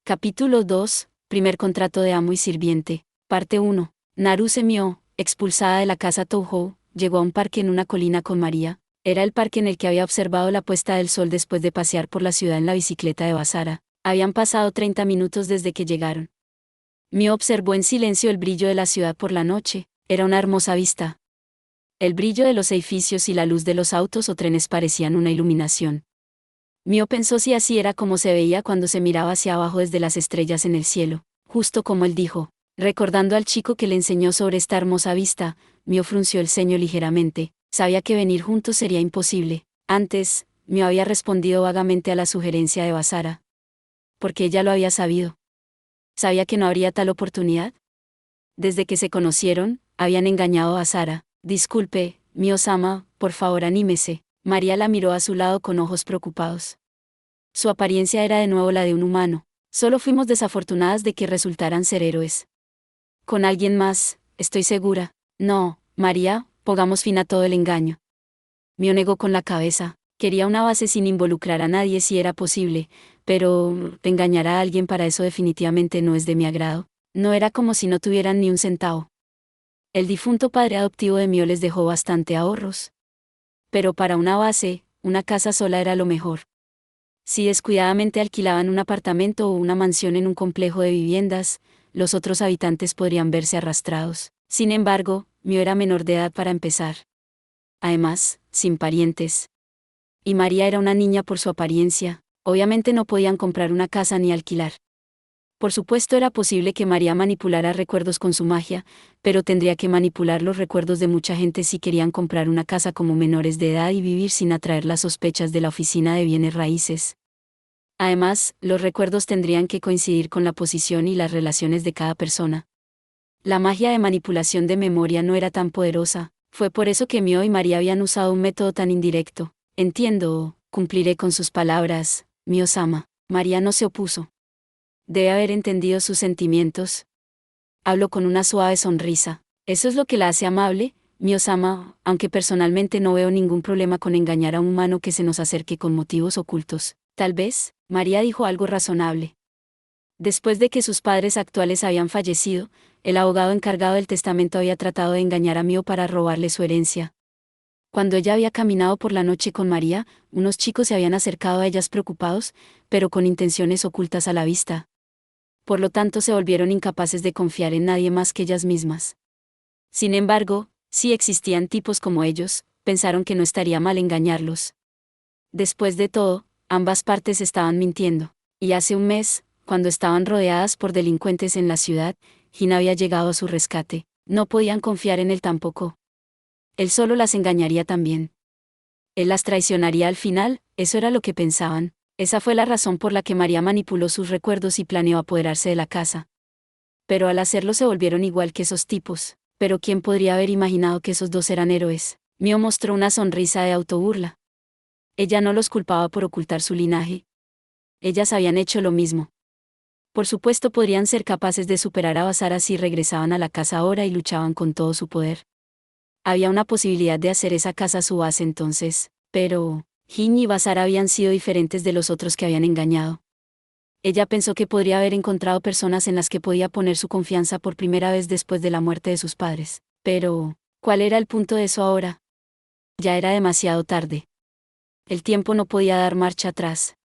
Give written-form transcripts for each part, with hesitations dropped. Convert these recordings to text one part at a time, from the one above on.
Capítulo 2. Primer contrato de amo y sirviente. Parte 1. Naru Mio, expulsada de la casa Touhou, llegó a un parque en una colina con María. Era el parque en el que había observado la puesta del sol después de pasear por la ciudad en la bicicleta de Basara. Habían pasado 30 minutos desde que llegaron. Mio observó en silencio el brillo de la ciudad por la noche. Era una hermosa vista. El brillo de los edificios y la luz de los autos o trenes parecían una iluminación. Mio pensó si así era como se veía cuando se miraba hacia abajo desde las estrellas en el cielo, justo como él dijo. Recordando al chico que le enseñó sobre esta hermosa vista, Mio frunció el ceño ligeramente. Sabía que venir juntos sería imposible. Antes, Mio había respondido vagamente a la sugerencia de Basara. Porque ella lo había sabido. ¿Sabía que no habría tal oportunidad? Desde que se conocieron, habían engañado a Basara. Disculpe, Mio-sama, por favor anímese. María la miró a su lado con ojos preocupados. Su apariencia era de nuevo la de un humano. Solo fuimos desafortunadas de que resultaran ser héroes. Con alguien más, estoy segura. No, María, pongamos fin a todo el engaño. Mio negó con la cabeza. Quería una base sin involucrar a nadie si era posible, pero engañar a alguien para eso definitivamente no es de mi agrado. No era como si no tuvieran ni un centavo. El difunto padre adoptivo de Mio les dejó bastante ahorros. Pero para una base, una casa sola era lo mejor. Si descuidadamente alquilaban un apartamento o una mansión en un complejo de viviendas, los otros habitantes podrían verse arrastrados. Sin embargo, Mio era menor de edad para empezar. Además, sin parientes. Y María era una niña por su apariencia, obviamente no podían comprar una casa ni alquilar. Por supuesto era posible que María manipulara recuerdos con su magia, pero tendría que manipular los recuerdos de mucha gente si querían comprar una casa como menores de edad y vivir sin atraer las sospechas de la oficina de bienes raíces. Además, los recuerdos tendrían que coincidir con la posición y las relaciones de cada persona. La magia de manipulación de memoria no era tan poderosa, fue por eso que Mio y María habían usado un método tan indirecto. Entiendo, cumpliré con sus palabras, Mio-sama. María no se opuso. Debe haber entendido sus sentimientos. Habló con una suave sonrisa. Eso es lo que la hace amable, Mio-sama, aunque personalmente no veo ningún problema con engañar a un humano que se nos acerque con motivos ocultos. Tal vez, María dijo algo razonable. Después de que sus padres actuales habían fallecido, el abogado encargado del testamento había tratado de engañar a Mio para robarle su herencia. Cuando ella había caminado por la noche con María, unos chicos se habían acercado a ellas preocupados, pero con intenciones ocultas a la vista. Por lo tanto se volvieron incapaces de confiar en nadie más que ellas mismas. Sin embargo, si existían tipos como ellos, pensaron que no estaría mal engañarlos. Después de todo, ambas partes estaban mintiendo. Y hace un mes, cuando estaban rodeadas por delincuentes en la ciudad, Jin había llegado a su rescate. No podían confiar en él tampoco. Él solo las engañaría también. Él las traicionaría al final, eso era lo que pensaban. Esa fue la razón por la que María manipuló sus recuerdos y planeó apoderarse de la casa. Pero al hacerlo se volvieron igual que esos tipos. Pero ¿quién podría haber imaginado que esos dos eran héroes? Mio mostró una sonrisa de autoburla. Ella no los culpaba por ocultar su linaje. Ellas habían hecho lo mismo. Por supuesto podrían ser capaces de superar a Basara si regresaban a la casa ahora y luchaban con todo su poder. Había una posibilidad de hacer esa casa su base entonces, pero Jin y Basara habían sido diferentes de los otros que habían engañado. Ella pensó que podría haber encontrado personas en las que podía poner su confianza por primera vez después de la muerte de sus padres. Pero, ¿cuál era el punto de eso ahora? Ya era demasiado tarde. El tiempo no podía dar marcha atrás.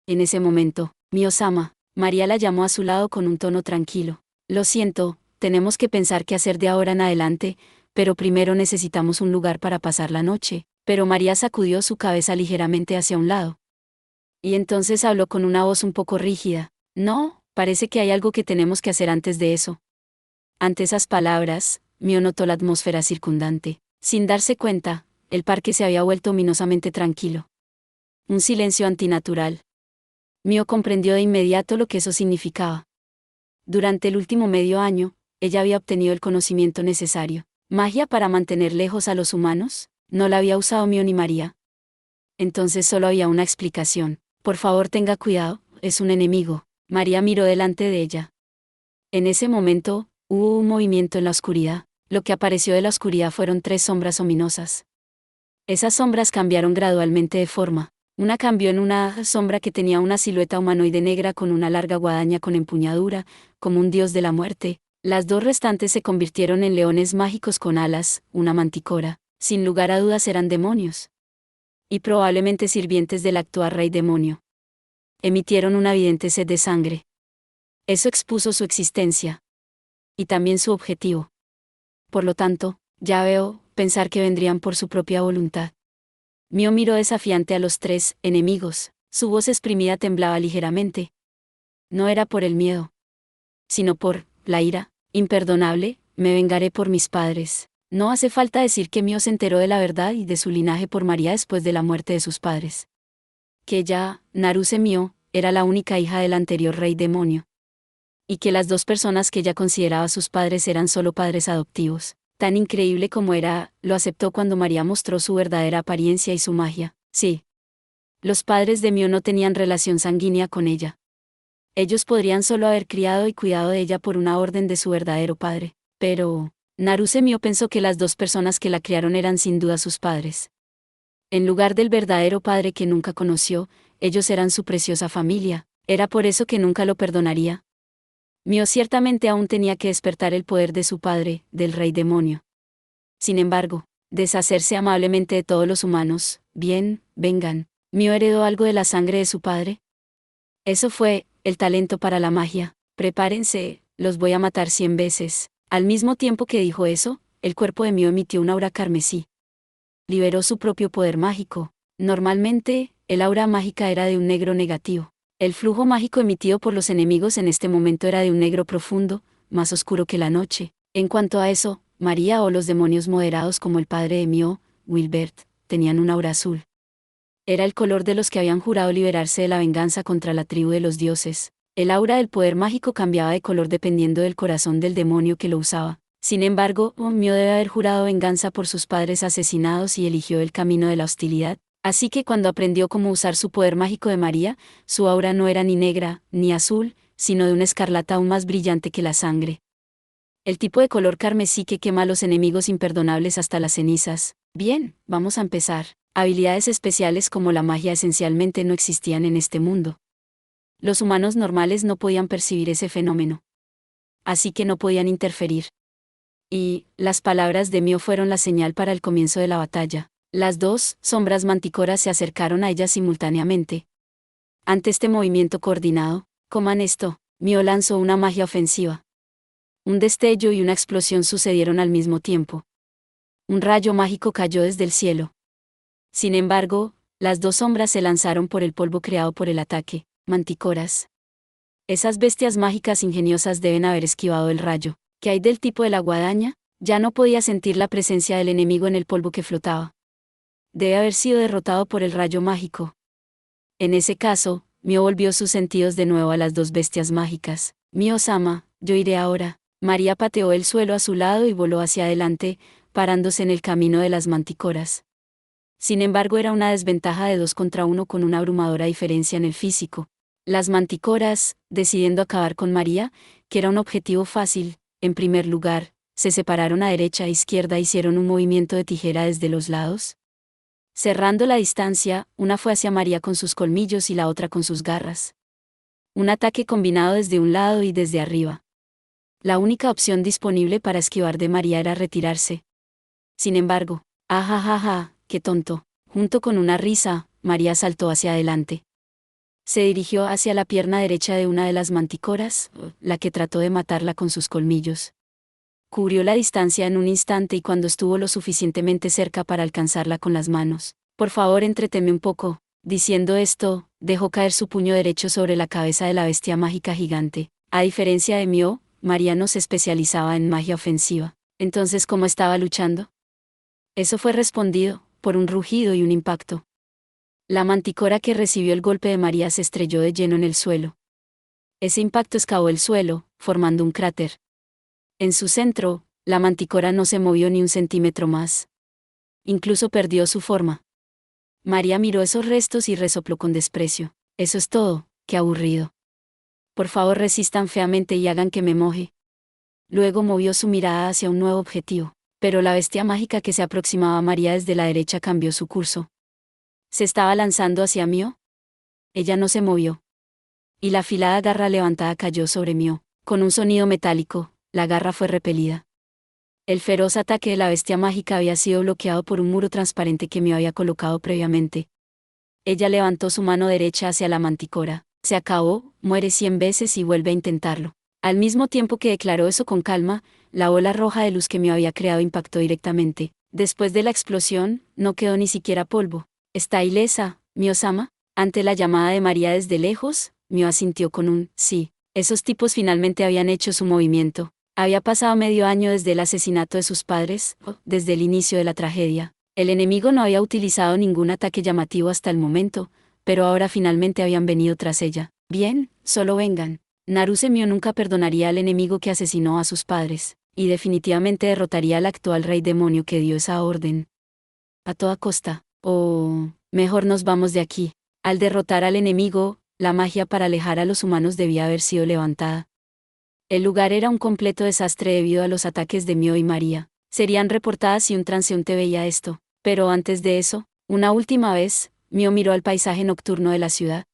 En ese momento, Mio-sama, María la llamó a su lado con un tono tranquilo. Lo siento, tenemos que pensar qué hacer de ahora en adelante, pero primero necesitamos un lugar para pasar la noche. Pero María sacudió su cabeza ligeramente hacia un lado. Y entonces habló con una voz un poco rígida. No, parece que hay algo que tenemos que hacer antes de eso. Ante esas palabras, Mio notó la atmósfera circundante. Sin darse cuenta, el parque se había vuelto ominosamente tranquilo. Un silencio antinatural. Mio comprendió de inmediato lo que eso significaba. Durante el último medio año, ella había obtenido el conocimiento necesario. ¿Magia para mantener lejos a los humanos? No la había usado Mio ni María. Entonces solo había una explicación. Por favor tenga cuidado, es un enemigo. María miró delante de ella. En ese momento, hubo un movimiento en la oscuridad. Lo que apareció de la oscuridad fueron 3 sombras ominosas. Esas sombras cambiaron gradualmente de forma. Una cambió en una sombra que tenía una silueta humanoide negra con una larga guadaña con empuñadura, como un dios de la muerte. Las dos restantes se convirtieron en leones mágicos con alas, una manticora. Sin lugar a dudas eran demonios. Y probablemente sirvientes del actual rey demonio. Emitieron una evidente sed de sangre. Eso expuso su existencia. Y también su objetivo. Por lo tanto, ya veo, pensar que vendrían por su propia voluntad. Mio miró desafiante a los tres enemigos, su voz exprimida temblaba ligeramente. No era por el miedo, sino por la ira, imperdonable, me vengaré por mis padres. No hace falta decir que Mio se enteró de la verdad y de su linaje por María después de la muerte de sus padres. Que ella, Naruse Mio, era la única hija del anterior rey demonio. Y que las dos personas que ella consideraba sus padres eran solo padres adoptivos. Tan increíble como era, lo aceptó cuando María mostró su verdadera apariencia y su magia. Sí. Los padres de Mio no tenían relación sanguínea con ella. Ellos podrían solo haber criado y cuidado de ella por una orden de su verdadero padre. Pero Naruse Mio pensó que las dos personas que la criaron eran sin duda sus padres. En lugar del verdadero padre que nunca conoció, ellos eran su preciosa familia. Era por eso que nunca lo perdonaría. Mio ciertamente aún tenía que despertar el poder de su padre, del rey demonio. Sin embargo, deshacerse amablemente de todos los humanos, bien, vengan. ¿Mio heredó algo de la sangre de su padre? Eso fue, el talento para la magia. Prepárense, los voy a matar 100 veces. Al mismo tiempo que dijo eso, el cuerpo de Mio emitió un aura carmesí. Liberó su propio poder mágico. Normalmente, el aura mágica era de un negro negativo. El flujo mágico emitido por los enemigos en este momento era de un negro profundo, más oscuro que la noche. En cuanto a eso, María o los demonios moderados como el padre de Mio, Wilbert, tenían un aura azul. Era el color de los que habían jurado liberarse de la venganza contra la tribu de los dioses. El aura del poder mágico cambiaba de color dependiendo del corazón del demonio que lo usaba. Sin embargo, Mio debe haber jurado venganza por sus padres asesinados y eligió el camino de la hostilidad. Así que cuando aprendió cómo usar su poder mágico de María, su aura no era ni negra, ni azul, sino de una escarlata aún más brillante que la sangre. El tipo de color carmesí que quema a los enemigos imperdonables hasta las cenizas. Bien, vamos a empezar. Habilidades especiales como la magia esencialmente no existían en este mundo. Los humanos normales no podían percibir ese fenómeno. Así que no podían interferir. Y, las palabras de Mio fueron la señal para el comienzo de la batalla. Las dos sombras manticoras se acercaron a ella simultáneamente. Ante este movimiento coordinado, coman esto, Mio lanzó una magia ofensiva. Un destello y una explosión sucedieron al mismo tiempo. Un rayo mágico cayó desde el cielo. Sin embargo, las dos sombras se lanzaron por el polvo creado por el ataque, manticoras. Esas bestias mágicas ingeniosas deben haber esquivado el rayo. ¿Qué hay del tipo de la guadaña? Ya no podía sentir la presencia del enemigo en el polvo que flotaba. Debe haber sido derrotado por el rayo mágico. En ese caso, Mio volvió sus sentidos de nuevo a las dos bestias mágicas. Mio-sama, yo iré ahora. María pateó el suelo a su lado y voló hacia adelante, parándose en el camino de las manticoras. Sin embargo, era una desventaja de 2 contra 1 con una abrumadora diferencia en el físico. Las manticoras, decidiendo acabar con María, que era un objetivo fácil, en primer lugar, se separaron a derecha e izquierda e hicieron un movimiento de tijera desde los lados. Cerrando la distancia, una fue hacia María con sus colmillos y la otra con sus garras. Un ataque combinado desde un lado y desde arriba. La única opción disponible para esquivar de María era retirarse. Sin embargo, ajajaja, qué tonto. Junto con una risa, María saltó hacia adelante. Se dirigió hacia la pierna derecha de una de las manticoras, la que trató de matarla con sus colmillos. Cubrió la distancia en un instante y cuando estuvo lo suficientemente cerca para alcanzarla con las manos. Por favor, entreteme un poco. Diciendo esto, dejó caer su puño derecho sobre la cabeza de la bestia mágica gigante. A diferencia de Mio, María no se especializaba en magia ofensiva. Entonces, ¿cómo estaba luchando? Eso fue respondido, por un rugido y un impacto. La manticora que recibió el golpe de María se estrelló de lleno en el suelo. Ese impacto excavó el suelo, formando un cráter. En su centro, la manticora no se movió ni un centímetro más. Incluso perdió su forma. María miró esos restos y resopló con desprecio. Eso es todo, qué aburrido. Por favor, resistan feamente y hagan que me moje. Luego movió su mirada hacia un nuevo objetivo, pero la bestia mágica que se aproximaba a María desde la derecha cambió su curso. Se estaba lanzando hacia Mio. Ella no se movió. Y la afilada garra levantada cayó sobre Mio. Con un sonido metálico, la garra fue repelida. El feroz ataque de la bestia mágica había sido bloqueado por un muro transparente que Mio había colocado previamente. Ella levantó su mano derecha hacia la manticora. Se acabó, muere 100 veces y vuelve a intentarlo. Al mismo tiempo que declaró eso con calma, la bola roja de luz que Mio había creado impactó directamente. Después de la explosión, no quedó ni siquiera polvo. ¿Está ilesa, Mio-sama? Ante la llamada de María desde lejos, Mio asintió con un sí. Esos tipos finalmente habían hecho su movimiento. Había pasado medio año desde el asesinato de sus padres, desde el inicio de la tragedia. El enemigo no había utilizado ningún ataque llamativo hasta el momento, pero ahora finalmente habían venido tras ella. Bien, solo vengan. Naruse Mio nunca perdonaría al enemigo que asesinó a sus padres, y definitivamente derrotaría al actual rey demonio que dio esa orden. A toda costa. O, mejor nos vamos de aquí. Al derrotar al enemigo, la magia para alejar a los humanos debía haber sido levantada. El lugar era un completo desastre debido a los ataques de Mio y María. Serían reportadas si un transeúnte veía esto. Pero antes de eso, una última vez, Mio miró al paisaje nocturno de la ciudad.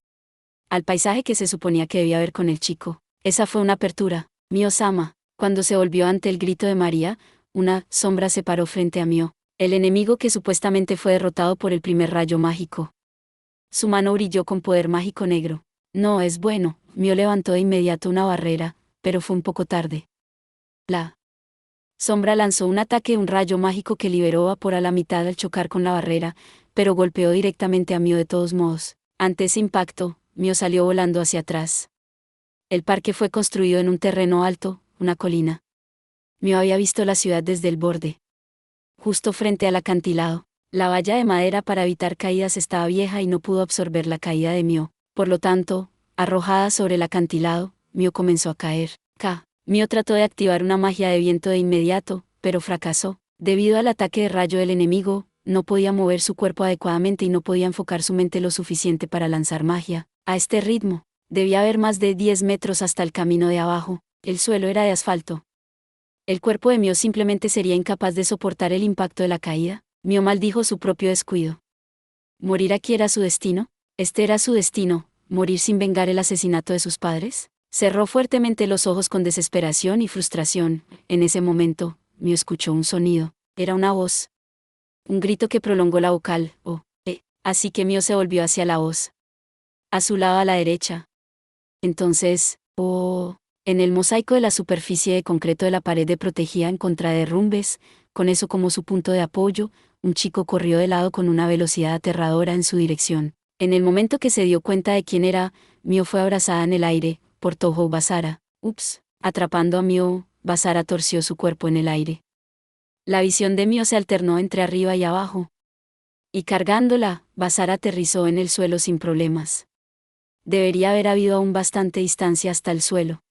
Al paisaje que se suponía que debía ver con el chico. Esa fue una apertura. Mio-sama. Cuando se volvió ante el grito de María, una sombra se paró frente a Mio, el enemigo que supuestamente fue derrotado por el primer rayo mágico. Su mano brilló con poder mágico negro. No es bueno. Mio levantó de inmediato una barrera, pero fue un poco tarde. La sombra lanzó un ataque, un rayo mágico que liberó vapor a la mitad al chocar con la barrera, pero golpeó directamente a Mio de todos modos. Ante ese impacto, Mio salió volando hacia atrás. El parque fue construido en un terreno alto, una colina. Mio había visto la ciudad desde el borde. Justo frente al acantilado, la valla de madera para evitar caídas estaba vieja y no pudo absorber la caída de Mio. Por lo tanto, arrojada sobre el acantilado, Mio comenzó a caer. Mio trató de activar una magia de viento de inmediato, pero fracasó. Debido al ataque de rayo del enemigo, no podía mover su cuerpo adecuadamente y no podía enfocar su mente lo suficiente para lanzar magia. A este ritmo, debía haber más de 10 metros hasta el camino de abajo. El suelo era de asfalto. El cuerpo de Mio simplemente sería incapaz de soportar el impacto de la caída. Mio maldijo su propio descuido. ¿Morir aquí era su destino? ¿Este era su destino, morir sin vengar el asesinato de sus padres? Cerró fuertemente los ojos con desesperación y frustración. En ese momento, Mio escuchó un sonido. Era una voz. Un grito que prolongó la vocal, así que Mio se volvió hacia la voz. A su lado a la derecha. Entonces, en el mosaico de la superficie de concreto de la pared de protegida en contra de derrumbes, con eso como su punto de apoyo, un chico corrió de lado con una velocidad aterradora en su dirección. En el momento que se dio cuenta de quién era, Mio fue abrazada en el aire por Touhou Basara. Atrapando a Mio, Basara torció su cuerpo en el aire. La visión de Mio se alternó entre arriba y abajo. Y cargándola, Basara aterrizó en el suelo sin problemas. Debería haber habido aún bastante distancia hasta el suelo.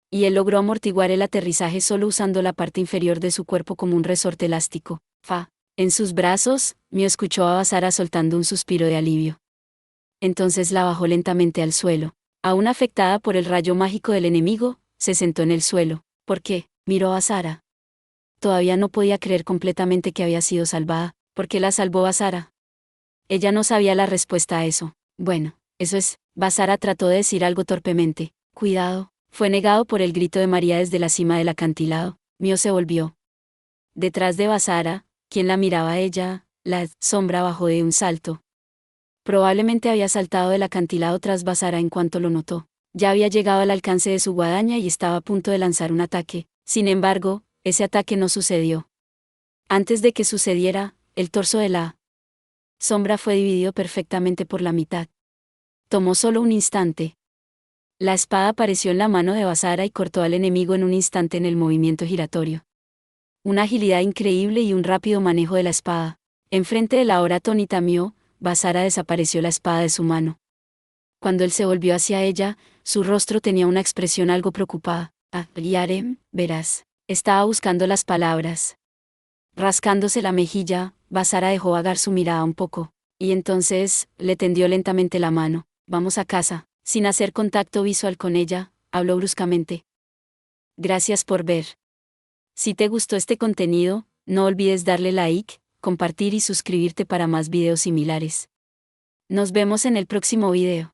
Y él logró amortiguar el aterrizaje solo usando la parte inferior de su cuerpo como un resorte elástico. En sus brazos, Mio escuchó a Basara soltando un suspiro de alivio. Entonces la bajó lentamente al suelo. Aún afectada por el rayo mágico del enemigo, se sentó en el suelo. ¿Por qué? Miró a Basara. Todavía no podía creer completamente que había sido salvada. ¿Por qué la salvó Basara? Ella no sabía la respuesta a eso. Bueno, eso es. Basara trató de decir algo torpemente. Cuidado. Fue negado por el grito de María desde la cima del acantilado. Mio se volvió. Detrás de Basara, quien la miraba a ella, la sombra bajó de un salto. Probablemente había saltado del acantilado tras Basara en cuanto lo notó. Ya había llegado al alcance de su guadaña y estaba a punto de lanzar un ataque. Sin embargo, ese ataque no sucedió. Antes de que sucediera, el torso de la sombra fue dividido perfectamente por la mitad. Tomó solo un instante. La espada apareció en la mano de Basara y cortó al enemigo en un instante en el movimiento giratorio. Una agilidad increíble y un rápido manejo de la espada. Enfrente de la ahora atónita Mio, Basara desapareció la espada de su mano. Cuando él se volvió hacia ella, su rostro tenía una expresión algo preocupada. Yarem, verás. Estaba buscando las palabras. Rascándose la mejilla, Basara dejó vagar su mirada un poco. Y entonces, le tendió lentamente la mano. Vamos a casa. Sin hacer contacto visual con ella, habló bruscamente. Gracias por ver. Si te gustó este contenido, no olvides darle like, compartir y suscribirte para más videos similares. Nos vemos en el próximo video.